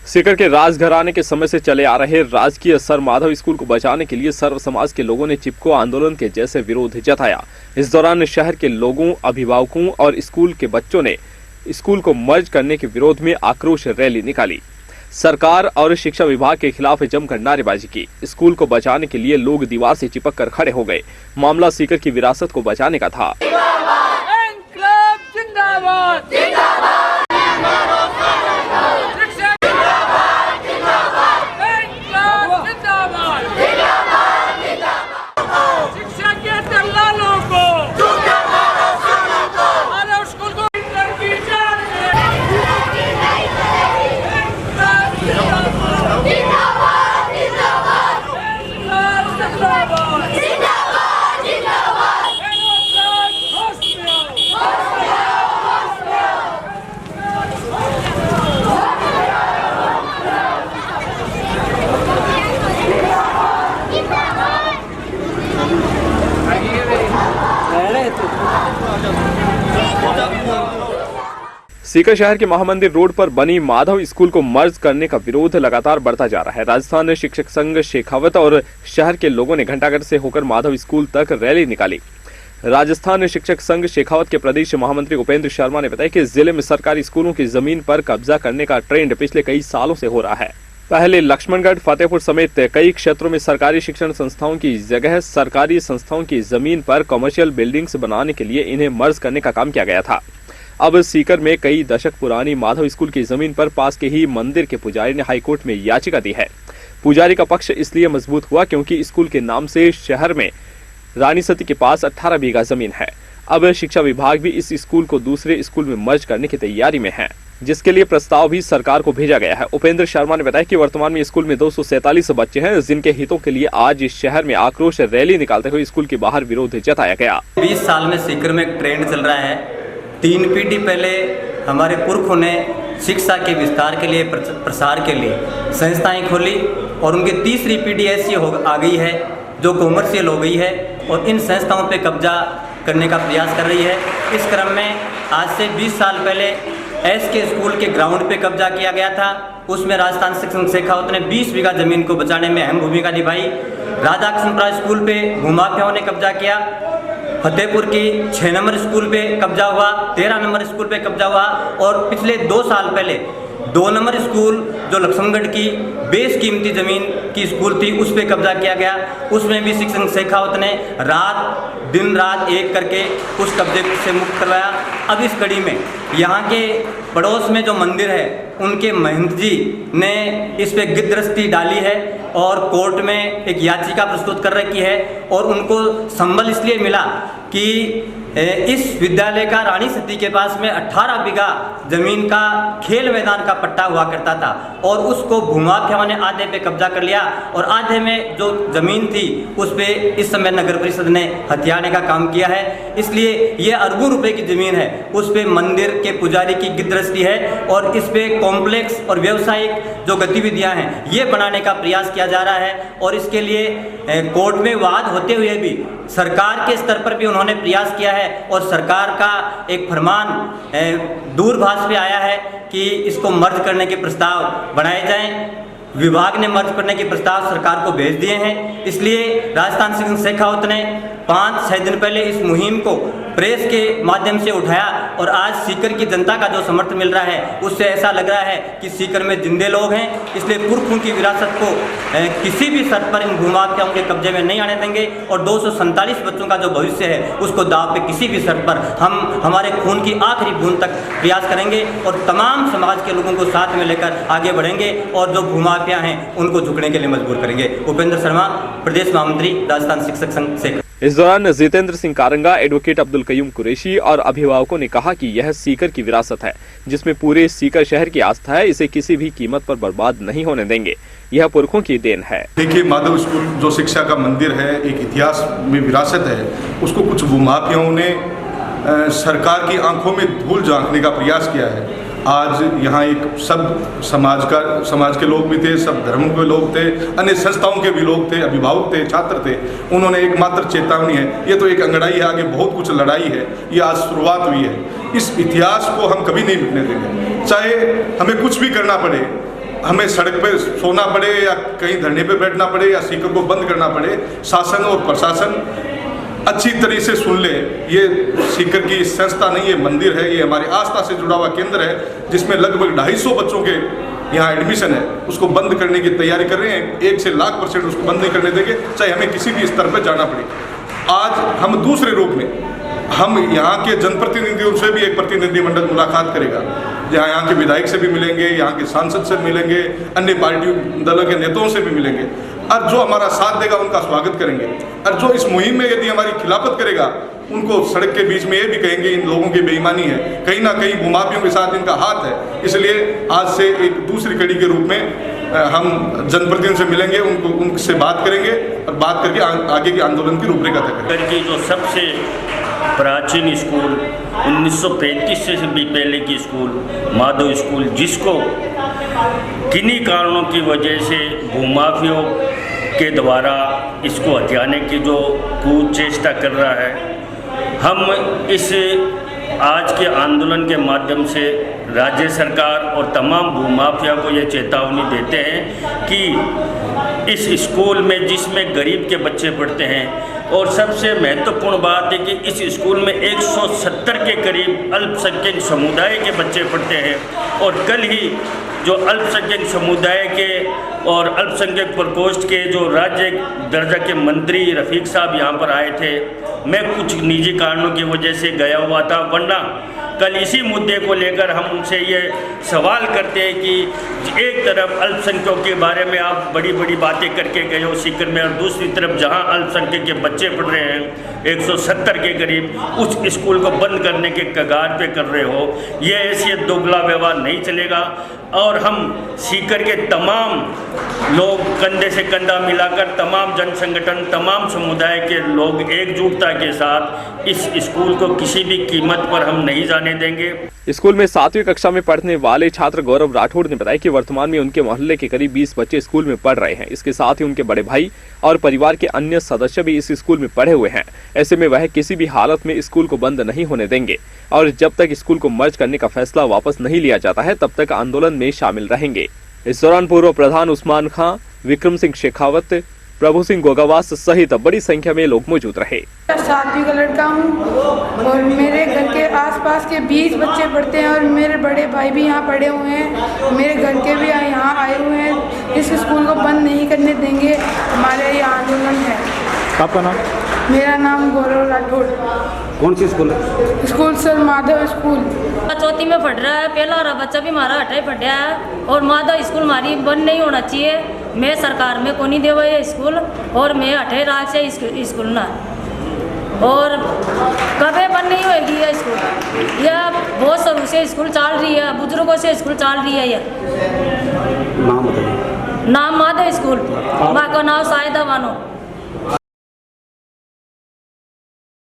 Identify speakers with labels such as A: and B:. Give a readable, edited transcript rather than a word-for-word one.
A: सीकर के राजघराने के समय से चले आ रहे राजकीय सर माधव स्कूल को बचाने के लिए सर्व समाज के लोगों ने चिपको आंदोलन के जैसे विरोध जताया। इस दौरान शहर के लोगों, अभिभावकों और स्कूल के बच्चों ने स्कूल को मर्ज करने के विरोध में आक्रोश रैली निकाली। सरकार और शिक्षा विभाग के खिलाफ जमकर नारेबाजी की। स्कूल को बचाने के लिए लोग दीवार से चिपक कर खड़े हो गए। मामला सीकर की विरासत को बचाने का था। सीकर शहर के महामंदिर रोड पर बनी माधव स्कूल को मर्ज करने का विरोध लगातार बढ़ता जा रहा है। राजस्थान शिक्षक संघ शेखावत और शहर के लोगों ने घंटाघर से होकर माधव स्कूल तक रैली निकाली। राजस्थान शिक्षक संघ शेखावत के प्रदेश महामंत्री उपेंद्र शर्मा ने बताया कि जिले में सरकारी स्कूलों की जमीन पर कब्जा करने का ट्रेंड पिछले कई सालों से हो रहा है। पहले लक्ष्मणगढ़, फतेहपुर समेत कई क्षेत्रों में सरकारी शिक्षण संस्थाओं की जगह सरकारी संस्थाओं की जमीन पर कमर्शियल बिल्डिंग्स बनाने के लिए इन्हें मर्ज करने का काम किया गया था। अब सीकर में कई दशक पुरानी माधव स्कूल की जमीन पर पास के ही मंदिर के पुजारी ने हाईकोर्ट में याचिका दी है। पुजारी का पक्ष इसलिए मजबूत हुआ क्योंकि स्कूल के नाम से शहर में रानी सती के पास 18 बीघा जमीन है। अब शिक्षा विभाग भी इस स्कूल को दूसरे स्कूल में मर्ज करने की तैयारी में है, जिसके लिए प्रस्ताव भी सरकार को भेजा गया है। उपेंद्र शर्मा ने बताया कि वर्तमान में स्कूल में 247 बच्चे हैं, जिनके हितों के लिए आज इस शहर में आक्रोश रैली निकालते हुए स्कूल के बाहर विरोध जताया गया।
B: 20 साल में सीकर में एक ट्रेंड चल रहा है। 3 पीढ़ी पहले हमारे पुरखों ने शिक्षा के विस्तार के लिए, प्रसार के लिए संस्थाएं खोली और उनकी तीसरी पीढ़ी ऐसी आ गई है जो कॉमर्शियल हो गई है और इन संस्थाओं पे कब्जा करने का प्रयास कर रही है। इस क्रम में आज से 20 साल पहले एसके स्कूल के ग्राउंड पे कब्जा किया गया था। उसमें राजस्थान शिक्षक संघ शेखावत ने 20 बीघा जमीन को बचाने में अहम भूमिका निभाई। राधा कृष्णपुरा स्कूल पे भूमाफियाओं ने कब्जा किया। फतेहपुर की 6 नंबर स्कूल पे कब्जा हुआ, 13 नंबर स्कूल पे कब्जा हुआ और पिछले 2 साल पहले 2 नंबर स्कूल जो लक्ष्मणगढ़ की बेशकीमती जमीन की स्कूल थी उस पर कब्जा किया गया। उसमें भी शिक्षक संघ शेखावत ने दिन रात एक करके उस कब्जे से मुक्त करवाया। अब इस कड़ी में यहाँ के पड़ोस में जो मंदिर है उनके महंत जी ने इस पे गिरदस्ती डाली है और कोर्ट में एक याचिका प्रस्तुत कर रखी है और उनको संबल इसलिए मिला कि इस विद्यालय का रानी सती के पास में 18 बीघा जमीन का खेल मैदान का पट्टा हुआ करता था और उसको भूमाफियाओं ने आधे पे कब्जा कर लिया और आधे में जो जमीन थी उस पे इस समय नगर परिषद ने हथियाने का काम किया है। इसलिए ये अरबों रुपए की जमीन है, उस पे मंदिर के पुजारी की गिरदस्ती है और इस पे कॉम्प्लेक्स और व्यवसायिक जो गतिविधियां हैं ये बनाने का प्रयास किया जा रहा है और इसके लिए कोर्ट में वाद होते हुए भी सरकार के स्तर पर भी उन्होंने प्रयास किया है और सरकार का एक फरमान दूरभाष पे आया है कि इसको मर्ज करने के प्रस्ताव बनाए जाएं। विभाग ने मर्ज करने के प्रस्ताव सरकार को भेज दिए हैं। इसलिए राजस्थान शिक्षक संघ शेखावत ने 5-6 दिन पहले इस मुहिम को प्रेस के माध्यम से उठाया और आज सीकर की जनता का जो समर्थन मिल रहा है उससे ऐसा लग रहा है कि सीकर में जिंदे लोग हैं। इसलिए पुरखों की विरासत को किसी भी शर्त पर इन भूमाफियाओं के कब्जे में नहीं आने देंगे और 247 बच्चों का जो भविष्य है उसको दाव पे किसी भी शर्त पर हम हमारे खून की आखिरी बूंद तक प्रयास करेंगे और तमाम समाज के लोगों को साथ में लेकर आगे बढ़ेंगे और जो भूमाफिया हैं उनको झुकने के लिए मजबूर करेंगे। उपेंद्र शर्मा, प्रदेश महामंत्री, राजस्थान शिक्षक संघ शेखावत।
A: इस दौरान जितेंद्र सिंह कारंगा, एडवोकेट अब्दुल कयूम कुरैशी और अभिभावकों ने कहा कि यह सीकर की विरासत है जिसमें पूरे सीकर शहर की आस्था है। इसे किसी भी कीमत पर बर्बाद नहीं होने देंगे। यह पुरखों की देन है।
C: देखिए, माधव स्कूल जो शिक्षा का मंदिर है, एक इतिहास में विरासत है, उसको कुछ भूमाफियाओं ने सरकार की आंखों में धूल झांकने का प्रयास किया है। आज यहाँ एक सब समाज के लोग भी थे, सब धर्मों के लोग थे, अन्य संस्थाओं के भी लोग थे, अभिभावक थे, छात्र थे। उन्होंने एकमात्र चेतावनी है, ये तो एक अंगड़ाई है, आगे बहुत कुछ लड़ाई है, ये आज शुरुआत हुई है। इस इतिहास को हम कभी नहीं मिटने देंगे, चाहे हमें कुछ भी करना पड़े। हमें सड़क पे सोना पड़े या कहीं धरने पे बैठना पड़े या सीकर को बंद करना पड़े, शासन और प्रशासन अच्छी तरह से सुन ले। ये सीकर की संस्था नहीं, ये मंदिर है, ये हमारी आस्था से जुड़ा हुआ केंद्र है जिसमें लगभग 250 बच्चों के यहाँ एडमिशन है। उसको बंद करने की तैयारी कर रहे हैं। 1 से लाख % उसको बंद नहीं करने देंगे, चाहे हमें किसी भी स्तर पर जाना पड़े। आज हम दूसरे रूप में हम यहाँ के जनप्रतिनिधियों से भी एक प्रतिनिधिमंडल मुलाकात करेगा, जहाँ यहाँ के विधायक से भी मिलेंगे, यहाँ के सांसद से मिलेंगे, अन्य पार्टी दलों के नेताओं से भी मिलेंगे, और जो हमारा साथ देगा उनका स्वागत करेंगे। और जो इस मुहिम में यदि हमारी खिलाफत करेगा उनको सड़क के बीच में ये भी कहेंगे इन लोगों की बेईमानी है, कहीं ना कहीं भूमाफियों के साथ इनका हाथ है। इसलिए आज से एक दूसरी कड़ी के रूप में हम जनप्रतिनिधियों से मिलेंगे, उनसे बात करेंगे और बात करके आगे के आंदोलन की रूपरेखा तय करेंगे।
D: की जो सबसे प्राचीन स्कूल 1935 से भी पहले की स्कूल माधव स्कूल, जिसको किन्हीं कारणों की वजह से भूमाफियों के द्वारा इसको हथियाने की जो कुचेष्टा कर रहा है, हम इस आज के आंदोलन के माध्यम से राज्य सरकार और तमाम भूमाफिया को ये चेतावनी देते हैं कि इस स्कूल में जिसमें गरीब के बच्चे पढ़ते हैं, और सबसे महत्वपूर्ण बात है कि इस स्कूल में 170 के करीब अल्पसंख्यक समुदाय के बच्चे पढ़ते हैं। और कल ही जो अल्पसंख्यक समुदाय के और अल्पसंख्यक प्रकोष्ठ के जो राज्य दर्जा के मंत्री रफ़ीक साहब यहाँ पर आए थे, मैं कुछ निजी कारणों की वजह से गया हुआ था, वरना कल इसी मुद्दे को लेकर हम उनसे ये सवाल करते हैं कि एक तरफ अल्पसंख्यकों के बारे में आप बड़ी बड़ी बातें करके गए हो सीकर में, और दूसरी तरफ जहां अल्पसंख्यक के बच्चे पढ़ रहे हैं 170 के करीब, उस स्कूल को बंद करने के कगार पे कर रहे हो। ये ऐसे दोगला व्यवहार नहीं चलेगा। और हम सीकर के तमाम लोग कंधे से कंधा मिलाकर, तमाम जन संगठन, तमाम समुदाय के लोग एकजुटता के साथ इस स्कूल को किसी भी कीमत पर हम नहीं जाने देंगे।
A: स्कूल में 7वीं कक्षा में पढ़ने वाले छात्र गौरव राठौड़ ने बताया कि वर्तमान में उनके मोहल्ले के करीब 20 बच्चे स्कूल में पढ़ रहे हैं। इसके साथ ही उनके बड़े भाई और परिवार के अन्य सदस्य भी इस स्कूल में पढ़े हुए हैं। ऐसे में वह किसी भी हालत में स्कूल को बंद नहीं होने देंगे और जब तक स्कूल को मर्ज करने का फैसला वापस नहीं लिया जाता है तब तक आंदोलन में शामिल रहेंगे। इस दौरान पूर्व प्रधान उस्मान खां, विक्रम सिंह शेखावत, प्रभु सिंह गोगावास सहित बड़ी संख्या में लोग मौजूद रहे।
E: 7वीं का लड़का हूँ और मेरे घर के आसपास के 20 बच्चे पढ़ते हैं और मेरे बड़े भाई भी यहाँ पढ़े हुए हैं, मेरे घर के भी यहाँ आए हुए हैं। इस स्कूल को बंद नहीं करने देंगे, हमारे ये आंदोलन है।
F: आपका नाम?
E: मेरा नाम गौरव राठौड़।
F: कौन सी स्कूल है?
E: School sir Madhav school.
G: चौथी में पढ़ रहा है, पहला वाला बच्चा भी हमारा 8वीं पढ़ रहा है। और माधव स्कूल हमारी बंद नहीं होना चाहिए। मैं सरकार में को नहीं देवा ये स्कूल, और मैं 8वीं रात से स्कूल ना, और कभी बंद नहीं होगी ये स्कूल। यह बहुत शुरू से स्कूल चल रही है, बुजुर्गों से स्कूल चल रही है। यह
F: नाम बताइए।
G: नाम माधव स्कूल, माँ का नाम साहिदा बानो।